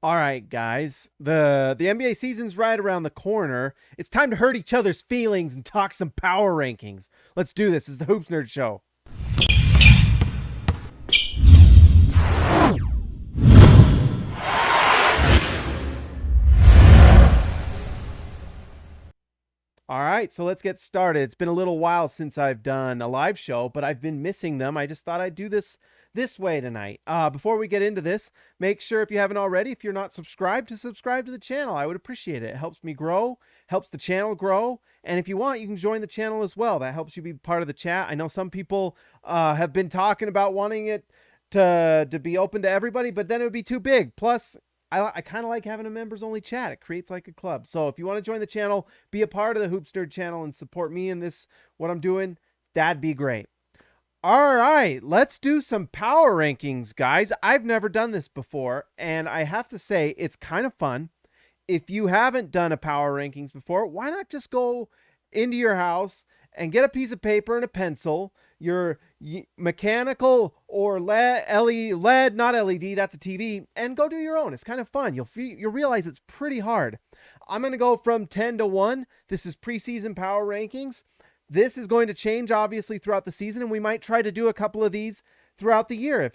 All right, guys. The NBA season's right around the corner. It's time to hurt each other's feelings and talk some power rankings. Let's do this. It's the Hoops Nerd Show. All right, so let's get started. It's been a little while since I've done a live show, but I've been missing them. I just thought I'd do this way tonight. Before we get into this, make sure if you haven't already, if you're not subscribed, to subscribe to the channel. I would appreciate it. It helps me grow, helps the channel grow, and if you want, you can join the channel as well. That helps you be part of the chat. I know some people have been talking about wanting it to be open to everybody, but then it would be too big. Plus, I kind of like having a members only chat. It creates like a club. So if you want to join the channel, be a part of the Hoops Nerd channel and support me in this, what I'm doing, that'd be great. All right, let's do some power rankings, guys. I've never done this before, and I have to say it's kind of fun. If you haven't done a power rankings before, why not just go into your house and get a piece of paper and a pencil, your mechanical or LED, not LED, that's a TV, and go do your own. It's kind of fun. You'll realize it's pretty hard. I'm going to go from 10 to 1. This is preseason power rankings. This is going to change obviously throughout the season, and we might try to do a couple of these throughout the year.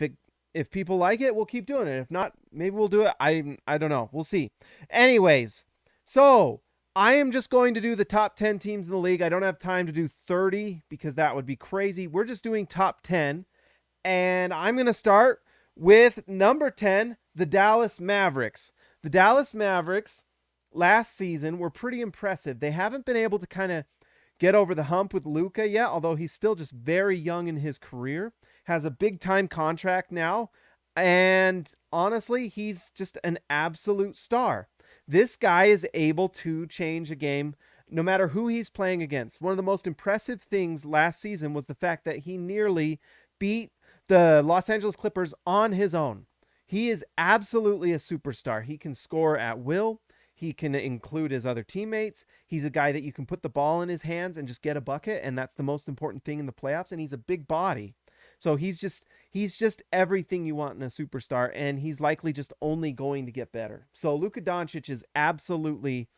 If people like it, we'll keep doing it. If not, maybe we'll do it. I don't know. We'll see. Anyways, so I am just going to do the top 10 teams in the league. I don't have time to do 30 because that would be crazy. We're just doing top 10. And I'm going to start with number 10, the Dallas Mavericks. The Dallas Mavericks last season were pretty impressive. They haven't been able to kind of get over the hump with Luka yet, although he's still just very young in his career. Has a big time contract now. And honestly, he's just an absolute star. This guy is able to change a game no matter who he's playing against. One of the most impressive things last season was the fact that he nearly beat the Los Angeles Clippers on his own. He is absolutely a superstar. He can score at will. He can include his other teammates. He's a guy that you can put the ball in his hands and just get a bucket, and that's the most important thing in the playoffs, and he's a big body. So he's just everything you want in a superstar, and he's likely just only going to get better. So Luka Doncic is absolutely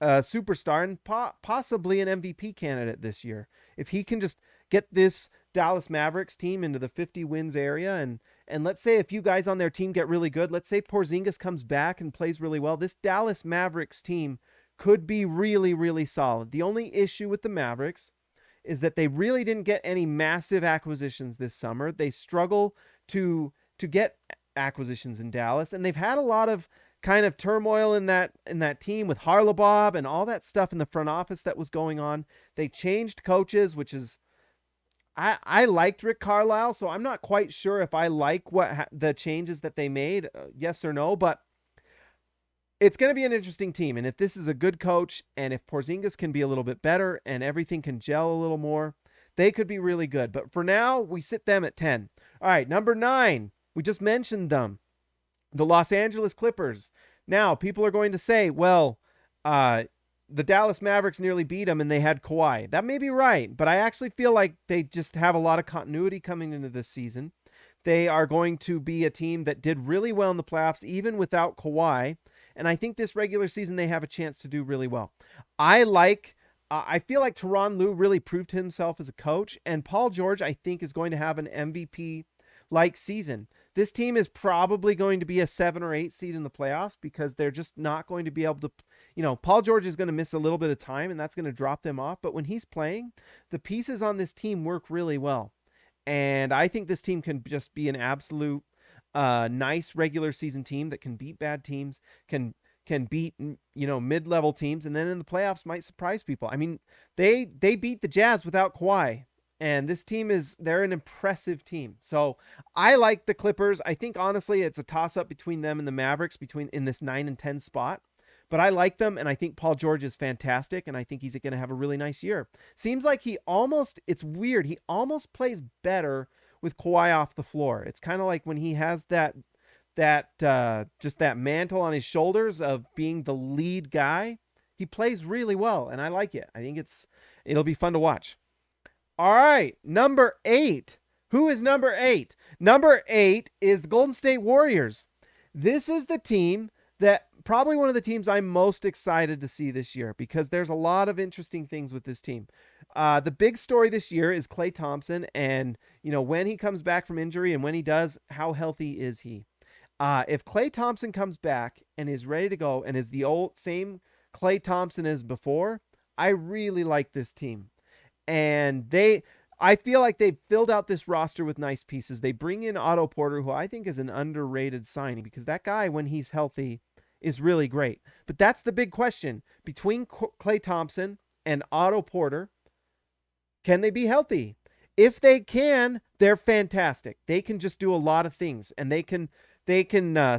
a superstar and possibly an MVP candidate this year. If he can just get this Dallas Mavericks team into the 50 wins area, and let's say a few guys on their team get really good, let's say Porzingis comes back and plays really well, this Dallas Mavericks team could be really, really solid. The only issue with the Mavericks is that they really didn't get any massive acquisitions this summer. They struggle to get acquisitions in Dallas, and they've had a lot of kind of turmoil in that team with Harlabob and all that stuff in the front office that was going on. They changed coaches, which is I liked Rick Carlisle, so I'm not quite sure if I like the changes that they made, yes or no, but it's going to be an interesting team. And if this is a good coach, and if Porzingis can be a little bit better and everything can gel a little more, they could be really good. But for now, we sit them at 10. All right, number 9, we just mentioned them, the Los Angeles Clippers. Now, people are going to say, well, the Dallas Mavericks nearly beat them and they had Kawhi. That may be right, but I actually feel like they just have a lot of continuity coming into this season. They are going to be a team that did really well in the playoffs, even without Kawhi. And I think this regular season, they have a chance to do really well. I feel like Tyronn Lue really proved himself as a coach, and Paul George, I think, is going to have an MVP-like season. This team is probably going to be a 7 or 8 seed in the playoffs because they're just not going to be able to, Paul George is going to miss a little bit of time, and that's going to drop them off. But when he's playing, the pieces on this team work really well. And I think this team can just be an absolute nice regular season team that can beat bad teams, can beat mid-level teams, and then in the playoffs might surprise people. I mean, they beat the Jazz without Kawhi, and this team they're an impressive team. So I like the Clippers. I think honestly it's a toss-up between them and the Mavericks in this 9 and 10 spot. But I like them, and I think Paul George is fantastic, and I think he's going to have a really nice year. Seems like it's weird, he almost plays better with Kawhi off the floor. It's kind of like when he has that just that mantle on his shoulders of being the lead guy, he plays really well, and I like it. I think it'll be fun to watch. All right, number 8. Who is number 8? Number 8 is the Golden State Warriors. This is the team that probably one of the teams I'm most excited to see this year because there's a lot of interesting things with this team. The big story this year is Klay Thompson, and when he comes back from injury, and when he does, how healthy is he? If Klay Thompson comes back and is ready to go and is the old same Klay Thompson as before, I really like this team. And I feel like they filled out this roster with nice pieces. They bring in Otto Porter, who I think is an underrated signing because that guy, when he's healthy, is really great. But that's the big question. Between Klay Thompson and Otto Porter, can they be healthy? If they can, they're fantastic. They can just do a lot of things, and they can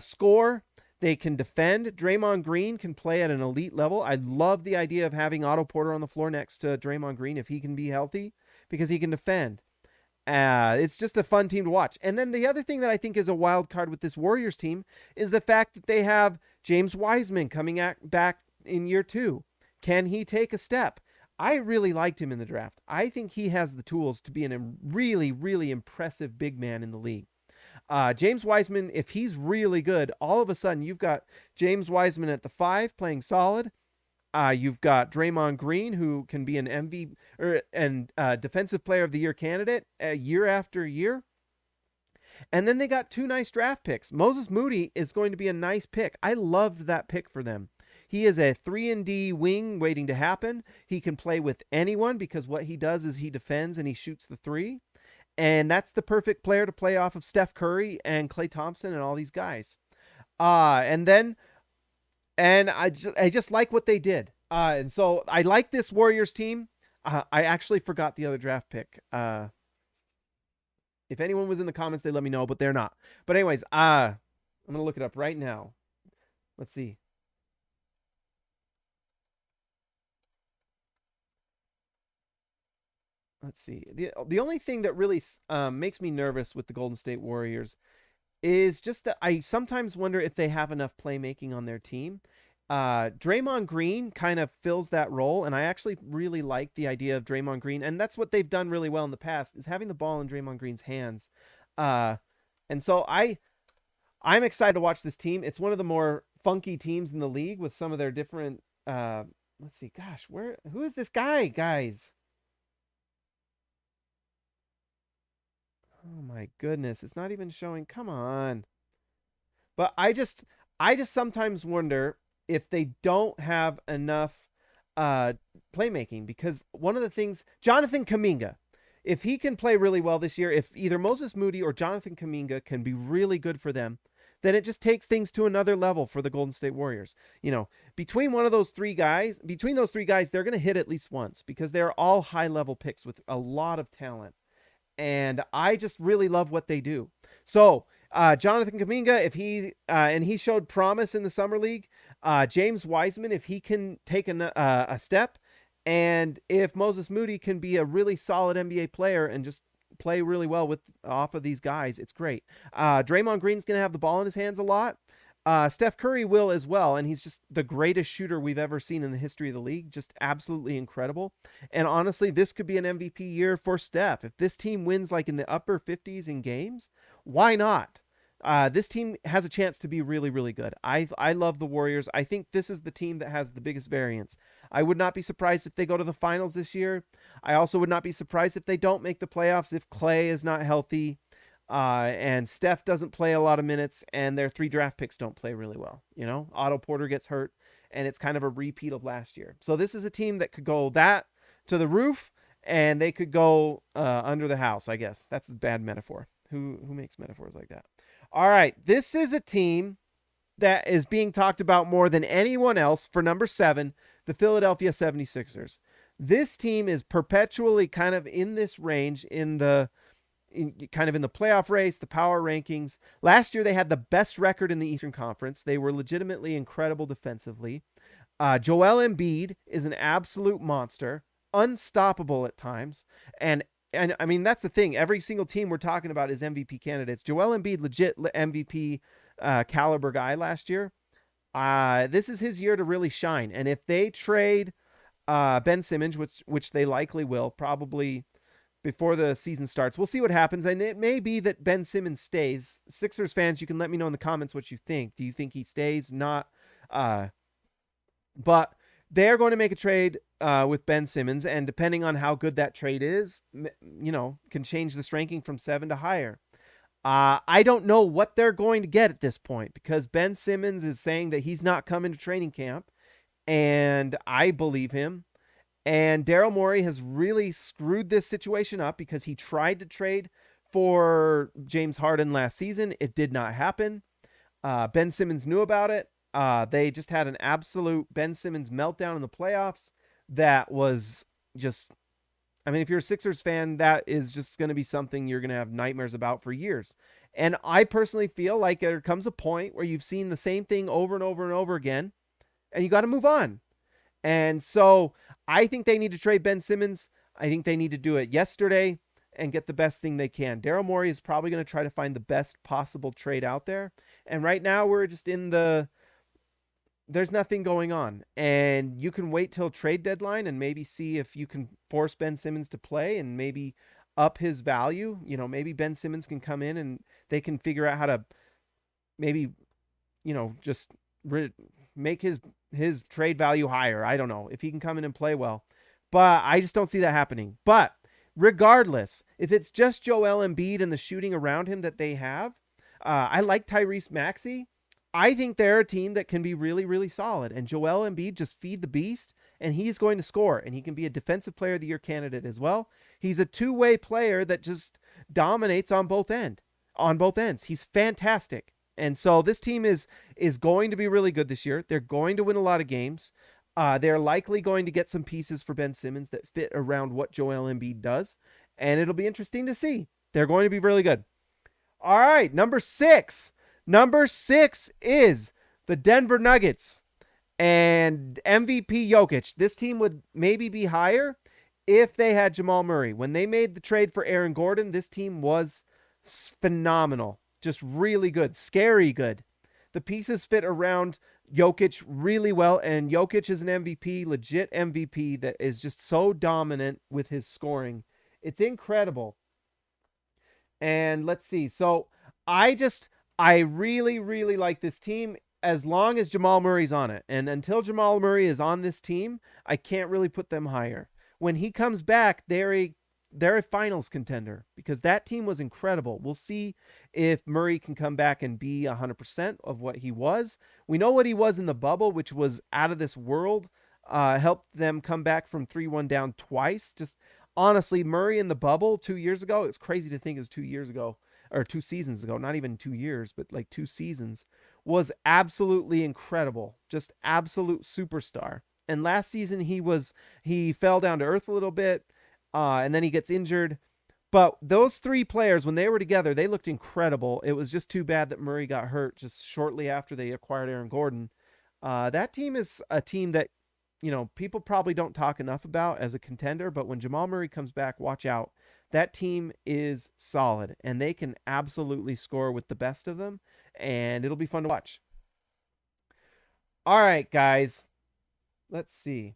score. They can defend. Draymond Green can play at an elite level. I love the idea of having Otto Porter on the floor next to Draymond Green if he can be healthy because he can defend. It's just a fun team to watch. And then the other thing that I think is a wild card with this Warriors team is the fact that they have James Wiseman coming back in year 2. Can he take a step? I really liked him in the draft. I think he has the tools to be a really, really impressive big man in the league. James Wiseman, if he's really good, all of a sudden you've got James Wiseman at the 5 playing solid. You've got Draymond Green, who can be an MVP and Defensive Player of the Year candidate year after year. And then they got 2 nice draft picks. Moses Moody is going to be a nice pick. I loved that pick for them. He is a 3-and-D wing waiting to happen. He can play with anyone because what he does is he defends and he shoots the 3. And that's the perfect player to play off of Steph Curry and Klay Thompson and all these guys. And I just like what they did. And so I like this Warriors team. I actually forgot the other draft pick. If anyone was in the comments, they let me know, but they're not. But anyways, I'm going to look it up right now. Let's see. Let's see. The only thing that really makes me nervous with the Golden State Warriors is just that I sometimes wonder if they have enough playmaking on their team. Draymond Green kind of fills that role, and I actually really like the idea of Draymond Green, and that's what they've done really well in the past, is having the ball in Draymond Green's hands. And so I'm excited to watch this team. It's one of the more funky teams in the league with some of their different let's see, gosh, who is this guy, guys? Oh my goodness, it's not even showing. Come on. But I just sometimes wonder if they don't have enough playmaking, because one of the things, Jonathan Kuminga, if he can play really well this year, if either Moses Moody or Jonathan Kuminga can be really good for them, then it just takes things to another level for the Golden State Warriors. Between those three guys, they're going to hit at least once because they're all high-level picks with a lot of talent. And I just really love what they do. So Jonathan Kuminga, if he showed promise in the summer league. James Wiseman, if he can take a step, and if Moses Moody can be a really solid NBA player and just play really well off of these guys, it's great. Draymond Green's going to have the ball in his hands a lot. Steph Curry will as well, and he's just the greatest shooter we've ever seen in the history of the league. Just absolutely incredible. And honestly, this could be an MVP year for Steph. If this team wins like in the upper 50s in games, why not? This team has a chance to be really, really good. I love the Warriors. I think this is the team that has the biggest variance. I would not be surprised if they go to the finals this year. I also would not be surprised if they don't make the playoffs if Klay is not healthy. And Steph doesn't play a lot of minutes, and their 3 draft picks don't play really well. Otto Porter gets hurt, and it's kind of a repeat of last year. So this is a team that could go that to the roof, and they could go under the house, I guess. That's a bad metaphor. Who makes metaphors like that? All right, this is a team that is being talked about more than anyone else for number 7, the Philadelphia 76ers. This team is perpetually kind of in this range in the playoff race, the power rankings. Last year, they had the best record in the Eastern Conference. They were legitimately incredible defensively. Joel Embiid is an absolute monster, unstoppable at times. And I mean, that's the thing. Every single team we're talking about is MVP candidates. Joel Embiid, legit MVP caliber guy last year. This is his year to really shine. And if they trade Ben Simmons, which they likely will, probably before the season starts. We'll see what happens, and it may be that Ben Simmons stays. Sixers fans, you can let me know in the comments what you think. Do you think he stays? Not. But they're going to make a trade with Ben Simmons, and depending on how good that trade is, can change this ranking from 7 to higher. I don't know what they're going to get at this point because Ben Simmons is saying that he's not coming to training camp, and I believe him. And Daryl Morey has really screwed this situation up because he tried to trade for James Harden last season. It did not happen. Ben Simmons knew about it. They just had an absolute Ben Simmons meltdown in the playoffs that was just, if you're a Sixers fan, that is just going to be something you're going to have nightmares about for years. And I personally feel like there comes a point where you've seen the same thing over and over and over again, and you got to move on. And so I think they need to trade Ben Simmons. I think they need to do it yesterday and get the best thing they can. Daryl Morey is probably going to try to find the best possible trade out there. And right now we're just there's nothing going on. And you can wait till trade deadline and maybe see if you can force Ben Simmons to play and maybe up his value. Maybe Ben Simmons can come in and they can figure out how to maybe, just make his trade value higher. I don't know if he can come in and play well, but I just don't see that happening. But regardless, if it's just Joel Embiid and the shooting around him that they have, I like Tyrese Maxey. I think they're a team that can be really, really solid. And Joel Embiid, just feed the beast, and he's going to score. And he can be a Defensive Player of the Year candidate as well. He's a two-way player that just dominates on both ends. He's fantastic. And so this team is going to be really good this year. They're going to win a lot of games. They're likely going to get some pieces for Ben Simmons that fit around what Joel Embiid does. And it'll be interesting to see. They're going to be really good. All right, number 6. Number 6 is the Denver Nuggets and MVP Jokic. This team would maybe be higher if they had Jamal Murray. When they made the trade for Aaron Gordon, this team was phenomenal. Just really good, scary good. The pieces fit around Jokic really well, and Jokic is an MVP, legit MVP that is just so dominant with his scoring. It's incredible. And let's see. So I really, really like this team as long as Jamal Murray's on it. And until Jamal Murray is on this team, I can't really put them higher. When he comes back, they're a finals contender because that team was incredible. We'll see if Murray can come back and be 100% of what he was. We know what he was in the bubble, which was out of this world. Helped them come back from 3-1 down twice. Just honestly, Murray in the bubble 2 years ago, it's crazy to think it was 2 years ago or 2 seasons ago, not even 2 years, but like 2 seasons, was absolutely incredible. Just absolute superstar. And last season he fell down to earth a little bit. And then he gets injured. But those 3 players, when they were together, they looked incredible. It was just too bad that Murray got hurt just shortly after they acquired Aaron Gordon. That team is a team that, people probably don't talk enough about as a contender. But when Jamal Murray comes back, watch out. That team is solid. And they can absolutely score with the best of them. And it'll be fun to watch. All right, guys. Let's see.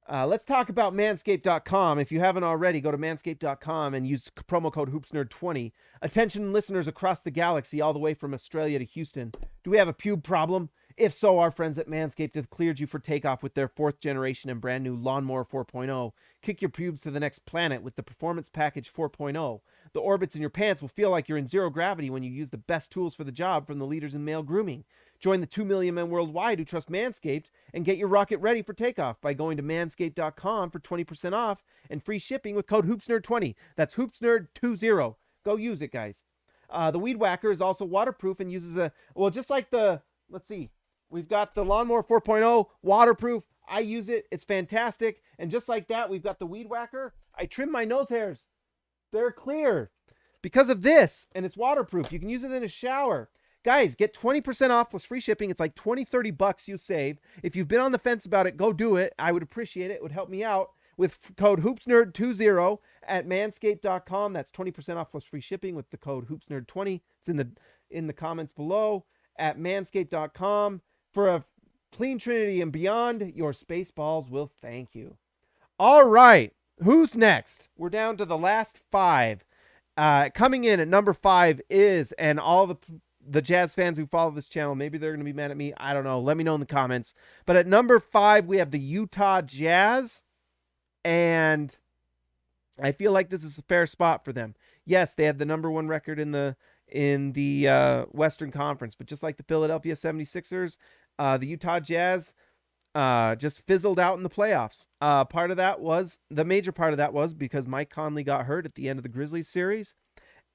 Let's talk about manscaped.com. If you haven't already, go to manscaped.com and use promo code HoopsNerd20. Attention listeners across the galaxy, all the way from Australia to Houston. Do we have a pube problem? If so, our friends at Manscaped have cleared you for takeoff with their 4th generation and brand new Lawnmower 4.0. Kick your pubes to the next planet with the Performance Package 4.0. The orbits in your pants will feel like you're in zero gravity when you use the best tools for the job from the leaders in male grooming. Join the 2 million men worldwide who trust Manscaped and get your rocket ready for takeoff by going to manscaped.com for 20% off and free shipping with code HoopsNerd20. That's HoopsNerd20. Go use it, guys. The Weed Whacker is also waterproof and uses just like let's see. We've got the Lawnmower 4.0 waterproof. I use it. It's fantastic. And just like that, we've got the Weed Whacker. I trim my nose hairs. They're clear because of this, and it's waterproof. You can use it in a shower. Guys, get 20% off plus free shipping. It's like $20-$30 you save. If you've been on the fence about it, go do it. I would appreciate it. It would help me out with code HoopsNerd20 at manscaped.com. That's 20% off plus free shipping with the code HoopsNerd20. It's in the comments below at manscaped.com. For a clean trinity and beyond, your space balls will thank you. All right. Who's next? We're down to the last 5. Coming in at number 5 is, and all the Jazz fans who follow this channel, maybe they're going to be mad at me. I don't know. Let me know in the comments. But at number 5, we have the Utah Jazz. And I feel like this is a fair spot for them. Yes, they had the number 1 record in the Western Conference. But just like the Philadelphia 76ers, the Utah Jazz just fizzled out in the playoffs. The major part of that was because Mike Conley got hurt at the end of the Grizzlies series.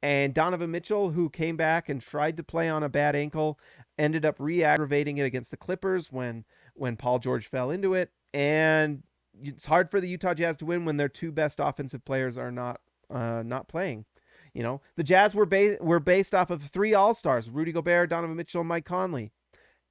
And Donovan Mitchell, who came back and tried to play on a bad ankle, ended up re-aggravating it against the Clippers when Paul George fell into it. And it's hard for the Utah Jazz to win when their 2 best offensive players are not playing. You know, the Jazz were based off of 3 All-Stars: Rudy Gobert, Donovan Mitchell, and Mike Conley.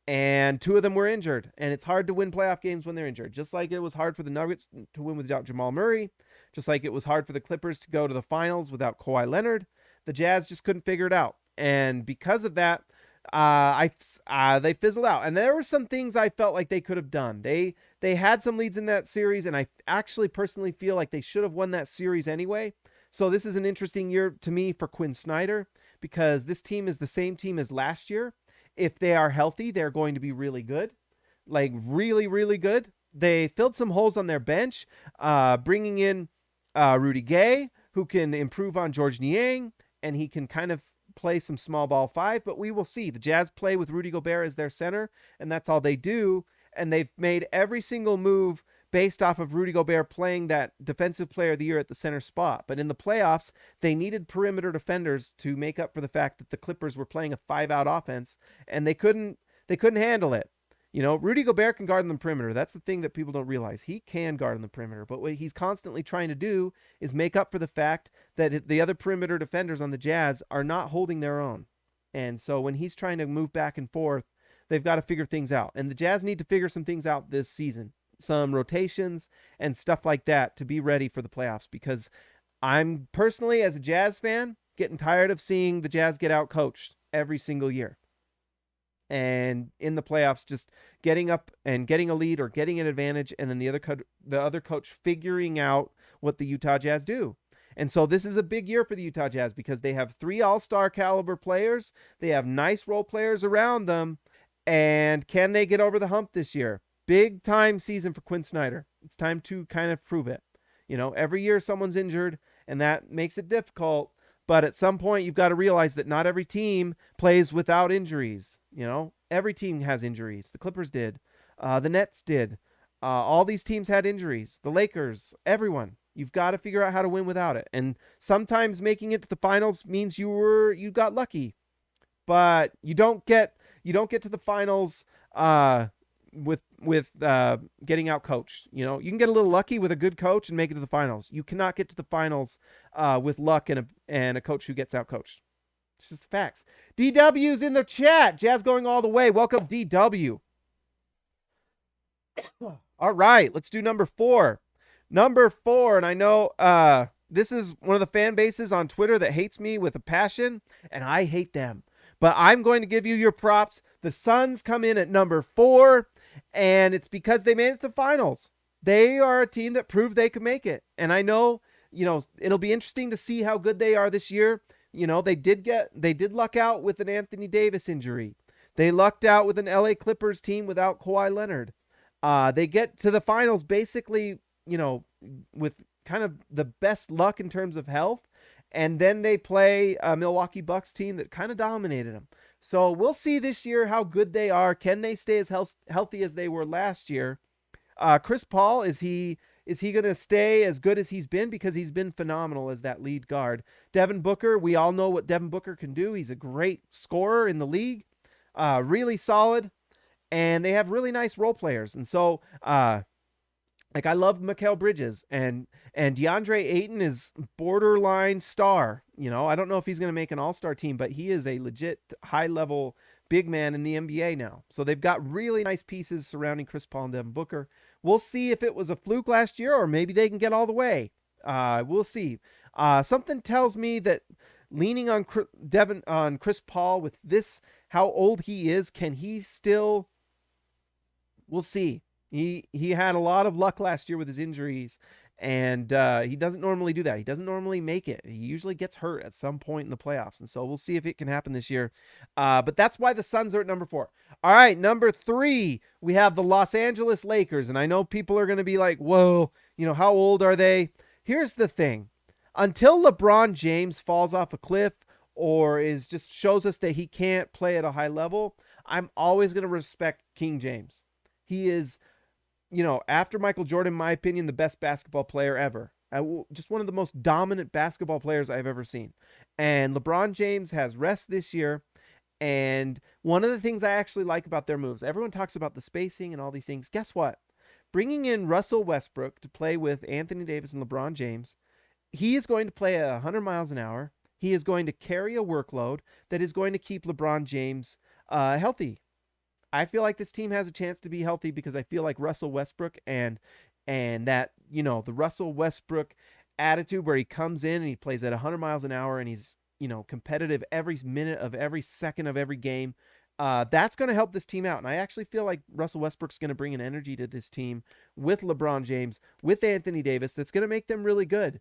And 2 of them were injured. And it's hard to win playoff games when they're injured. Just like it was hard for the Nuggets to win without Jamal Murray. Just like it was hard for the Clippers to go to the finals without Kawhi Leonard. The Jazz just couldn't figure it out. And because of that, they fizzled out. And there were some things I felt like they could have done. They had some leads in that series, and I actually personally feel like they should have won that series anyway. So this is an interesting year to me for Quinn Snyder, because this team is the same team as last year. If they are healthy, they're going to be really good. Like really, really good. They filled some holes on their bench, bringing in Rudy Gay, who can improve on George Niang, and he can kind of play some small ball 5, but we will see. The Jazz play with Rudy Gobert as their center, and that's all they do. And they've made every single move based off of Rudy Gobert playing that defensive player of the year at the center spot. But in the playoffs, they needed perimeter defenders to make up for the fact that the Clippers were playing a 5-out offense, and they couldn't handle it. You know, Rudy Gobert can guard on the perimeter. That's the thing that people don't realize. He can guard on the perimeter, but what he's constantly trying to do is make up for the fact that the other perimeter defenders on the Jazz are not holding their own. And so when he's trying to move back and forth, they've got to figure things out. And the Jazz need to figure some things out this season. Some rotations and stuff like that to be ready for the playoffs, because I'm personally, as a Jazz fan, getting tired of seeing the Jazz get out coached every single year. And in the playoffs, just getting up and getting a lead or getting an advantage, and then the other coach figuring out what the Utah Jazz do. And so this is a big year for the Utah Jazz, because they have 3 all-star caliber players. They have nice role players around them. And can they get over the hump this year? Big time season for Quinn Snyder. It's time to kind of prove it. You know, every year someone's injured, and that makes it difficult. But at some point, you've got to realize that not every team plays without injuries. You know, every team has injuries. The Clippers did. The Nets did. All these teams had injuries. The Lakers, everyone. You've got to figure out how to win without it. And sometimes making it to the finals means you got lucky. But you don't get to the finals with getting out coached. You know, you can get a little lucky with a good coach and make it to the finals. You cannot get to the finals with luck and a coach who gets out coached. It's just facts. DW's in the chat. Jazz going all the way. Welcome, DW. All right, let's do number 4. Number 4, and I know this is one of the fan bases on Twitter that hates me with a passion, and I hate them. But I'm going to give you your props. The Suns come in at number 4, and it's because they made it to the finals. They are a team that proved they could make it. And I know, you know, it'll be interesting to see how good they are this year. You know, they did luck out with an Anthony Davis injury. They lucked out with an LA Clippers team without Kawhi Leonard. They get to the finals basically, you know, with kind of the best luck in terms of health. And then they play a Milwaukee Bucks team that kind of dominated them. So we'll see this year how good they are. Can they stay as healthy as they were last year? Chris Paul, is he going to stay as good as he's been? Because he's been phenomenal as that lead guard. Devin Booker, we all know what Devin Booker can do. He's a great scorer in the league. Really solid. And they have really nice role players. And so, like, I love Mikal Bridges, and DeAndre Ayton is borderline star. You know, I don't know if he's going to make an all-star team, but he is a legit high-level big man in the NBA now. So they've got really nice pieces surrounding Chris Paul and Devin Booker. We'll see if it was a fluke last year, or maybe they can get all the way. We'll see. Something tells me that leaning on Chris Paul with this, how old he is, can he still? We'll see. He had a lot of luck last year with his injuries, And he doesn't normally do that. He doesn't normally make it. He usually gets hurt at some point in the playoffs. And so we'll see if it can happen this year. But that's why the Suns are at number 4. All right, number 3, we have the Los Angeles Lakers. And I know people are going to be like, whoa, how old are they? Here's the thing. Until LeBron James falls off a cliff or just shows us that he can't play at a high level, I'm always going to respect King James. He is, after Michael Jordan, in my opinion, the best basketball player ever. Just one of the most dominant basketball players I've ever seen. And LeBron James has rest this year. And one of the things I actually like about their moves, everyone talks about the spacing and all these things. Guess what? Bringing in Russell Westbrook to play with Anthony Davis and LeBron James, he is going to play at 100 miles an hour. He is going to carry a workload that is going to keep LeBron James healthy. I feel like this team has a chance to be healthy because I feel like Russell Westbrook and that, the Russell Westbrook attitude where he comes in and he plays at 100 miles an hour and he's, competitive every minute of every second of every game. That's going to help this team out. And I actually feel like Russell Westbrook's going to bring an energy to this team with LeBron James, with Anthony Davis, that's going to make them really good.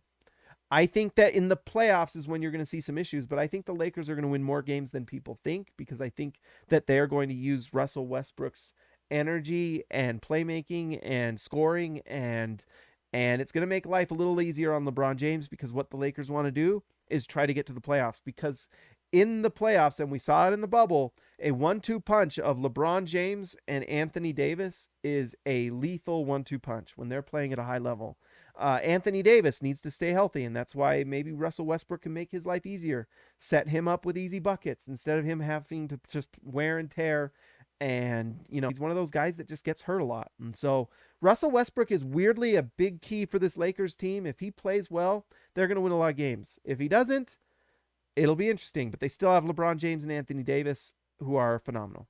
I think that in the playoffs is when you're going to see some issues, but I think the Lakers are going to win more games than people think because I think that they're going to use Russell Westbrook's energy and playmaking and scoring and it's going to make life a little easier on LeBron James because what the Lakers want to do is try to get to the playoffs because in the playoffs, and we saw it in the bubble, a 1-2 punch of LeBron James and Anthony Davis is a lethal 1-2 punch when they're playing at a high level. Anthony Davis needs to stay healthy, and that's why maybe Russell Westbrook can make his life easier. Set him up with easy buckets instead of him having to just wear and tear. And, he's one of those guys that just gets hurt a lot. And so Russell Westbrook is weirdly a big key for this Lakers team. If he plays well, they're going to win a lot of games. If he doesn't, it'll be interesting. But they still have LeBron James and Anthony Davis, who are phenomenal.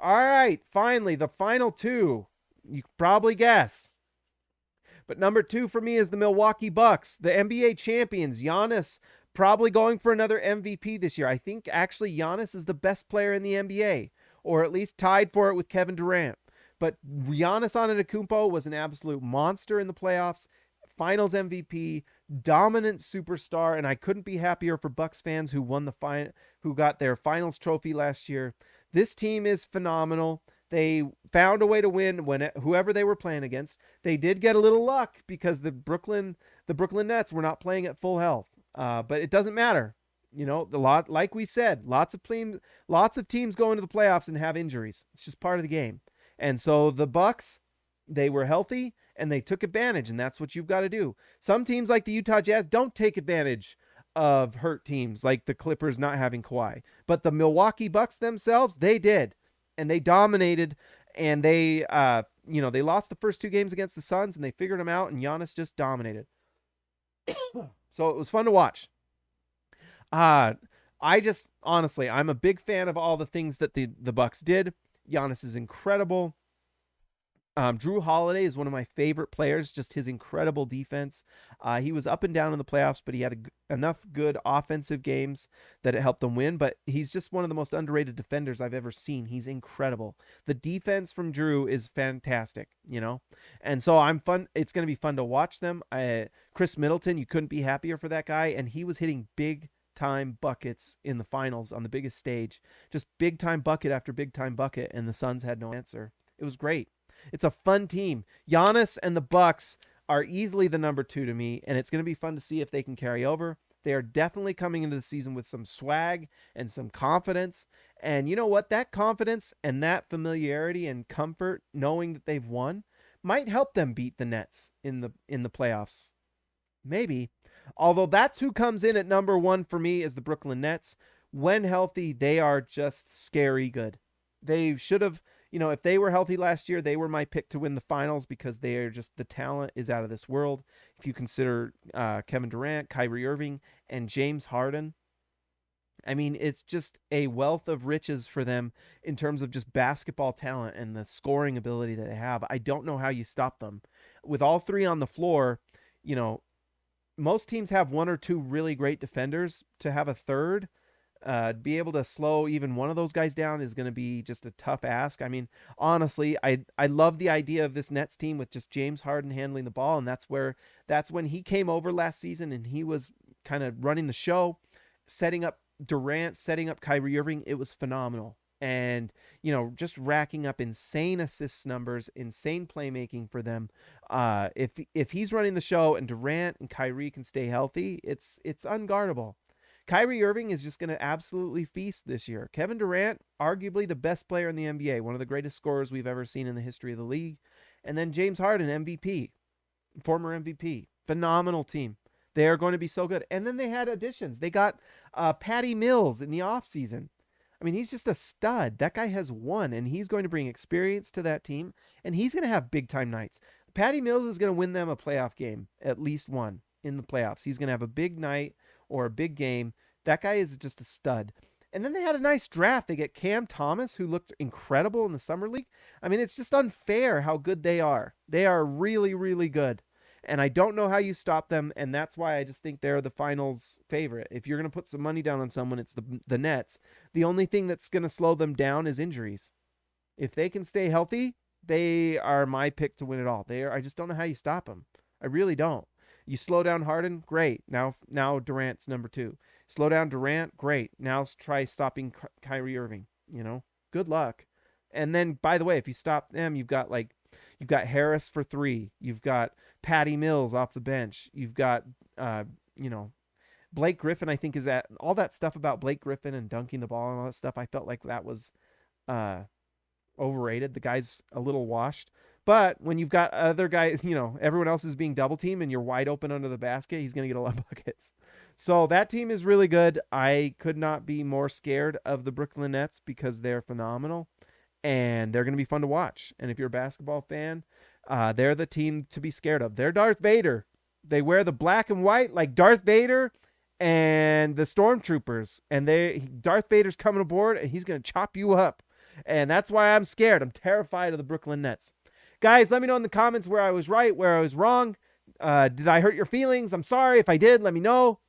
All right, finally, the final 2. You can probably guess. But number 2 for me is the Milwaukee Bucks, the NBA champions. Giannis probably going for another MVP this year. I think actually Giannis is the best player in the NBA, or at least tied for it with Kevin Durant. But Giannis Antetokounmpo was an absolute monster in the playoffs, Finals MVP, dominant superstar, and I couldn't be happier for Bucks fans who who got their Finals trophy last year. This team is phenomenal. They found a way to win whoever they were playing against. They did get a little luck because the Brooklyn Nets were not playing at full health. But it doesn't matter. Like we said, lots of teams go into the playoffs and have injuries. It's just part of the game. And so the Bucks, they were healthy and they took advantage, and that's what you've got to do. Some teams like the Utah Jazz don't take advantage of hurt teams like the Clippers not having Kawhi. But the Milwaukee Bucks themselves, they did. And they dominated, and they lost the first 2 games against the Suns, and they figured them out, and Giannis just dominated. So it was fun to watch. Honestly, I'm a big fan of all the things that the Bucks did. Giannis is incredible. Drew Holiday is one of my favorite players, just his incredible defense. He was up and down in the playoffs, but he had enough good offensive games that it helped them win. But he's just one of the most underrated defenders I've ever seen. He's incredible. The defense from Drew is fantastic, And so it's going to be fun to watch them. Chris Middleton, you couldn't be happier for that guy. And he was hitting big time buckets in the finals on the biggest stage. Just big time bucket after big time bucket. And the Suns had no answer. It was great. It's a fun team. Giannis and the Bucks are easily the number 2 to me, and it's going to be fun to see if they can carry over. They are definitely coming into the season with some swag and some confidence. And you know what? That confidence and that familiarity and comfort, knowing that they've won, might help them beat the Nets in the playoffs. Maybe. Although that's who comes in at number 1 for me is the Brooklyn Nets. When healthy, they are just scary good. They should have... if they were healthy last year, they were my pick to win the finals because they are just, the talent is out of this world. If you consider Kevin Durant, Kyrie Irving, and James Harden, I mean, it's just a wealth of riches for them in terms of just basketball talent and the scoring ability that they have. I don't know how you stop them. With all 3 on the floor, most teams have 1 or 2 really great defenders. To have a third, Be able to slow even one of those guys down is going to be just a tough ask. I mean, honestly, I love the idea of this Nets team with just James Harden handling the ball, and that's when he came over last season and he was kind of running the show, setting up Durant, setting up Kyrie Irving. It was phenomenal. And, just racking up insane assist numbers, insane playmaking for them. If he's running the show and Durant and Kyrie can stay healthy, it's unguardable. Kyrie Irving is just going to absolutely feast this year. Kevin Durant, arguably the best player in the NBA, one of the greatest scorers we've ever seen in the history of the league. And then James Harden, MVP, former MVP. Phenomenal team. They are going to be so good. And then they had additions. They got Patty Mills in the offseason. I mean, he's just a stud. That guy has won, and he's going to bring experience to that team, and he's going to have big-time nights. Patty Mills is going to win them a playoff game, at least one in the playoffs. He's going to have a big night or a big game. That guy is just a stud. And then they had a nice draft. They get Cam Thomas, who looked incredible in the Summer League. I mean, it's just unfair how good they are. They are really, really good. And I don't know how you stop them, and that's why I just think they're the finals favorite. If you're going to put some money down on someone, it's the Nets. The only thing that's going to slow them down is injuries. If they can stay healthy, they are my pick to win it all. I just don't know how you stop them. I really don't. You slow down Harden, great. Now Durant's number 2. Slow down Durant, great. Now try stopping Kyrie Irving. Good luck. And then, by the way, if you stop them, you've got Harris for 3. You've got Patty Mills off the bench. You've got, Blake Griffin, I think, is at all that stuff about Blake Griffin and dunking the ball and all that stuff. I felt like that was overrated. The guy's a little washed. But when you've got other guys, everyone else is being double teamed and you're wide open under the basket, he's going to get a lot of buckets. So that team is really good. I could not be more scared of the Brooklyn Nets because they're phenomenal. And they're going to be fun to watch. And if you're a basketball fan, they're the team to be scared of. They're Darth Vader. They wear the black and white like Darth Vader and the Stormtroopers. And Darth Vader's coming aboard, and he's going to chop you up. And that's why I'm scared. I'm terrified of the Brooklyn Nets. Guys, let me know in the comments where I was right, where I was wrong. Did I hurt your feelings? I'm sorry. If I did, let me know.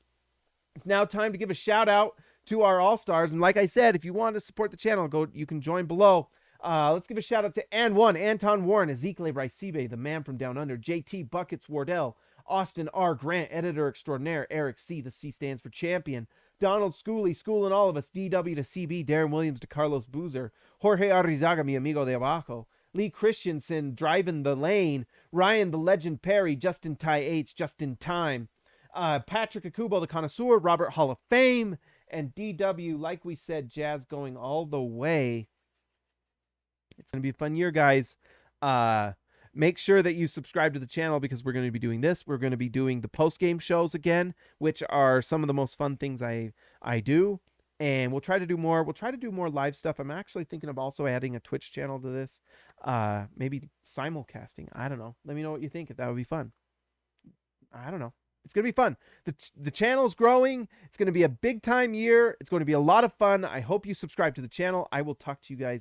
It's now time to give a shout out to our All-Stars. And like I said, if you want to support the channel, you can join below. Let's give a shout out to Anton Warren, Ezekiel Raicibe, the man from down under, JT Buckets Wardell, Austin R. Grant, editor extraordinaire, Eric C. The C stands for champion, Donald Schooley, schooling all of us, DW to CB, Darren Williams to Carlos Boozer, Jorge Arrizaga, mi amigo de abajo, Lee Christensen, driving the lane, Ryan the Legend Perry, Justin Ty H, just in time, Patrick Akubo, the connoisseur, Robert Hall of Fame, and DW, like we said, Jazz going all the way. It's going to be a fun year, guys. Make sure that you subscribe to the channel because we're going to be doing this. We're going to be doing the post-game shows again, which are some of the most fun things I do. And we'll try to do more. We'll try to do more live stuff. I'm actually thinking of also adding a Twitch channel to this. Maybe simulcasting. I don't know. Let me know what you think if that would be fun. I don't know. It's going to be fun. The channel's growing. It's going to be a big time year. It's going to be a lot of fun. I hope you subscribe to the channel. I will talk to you guys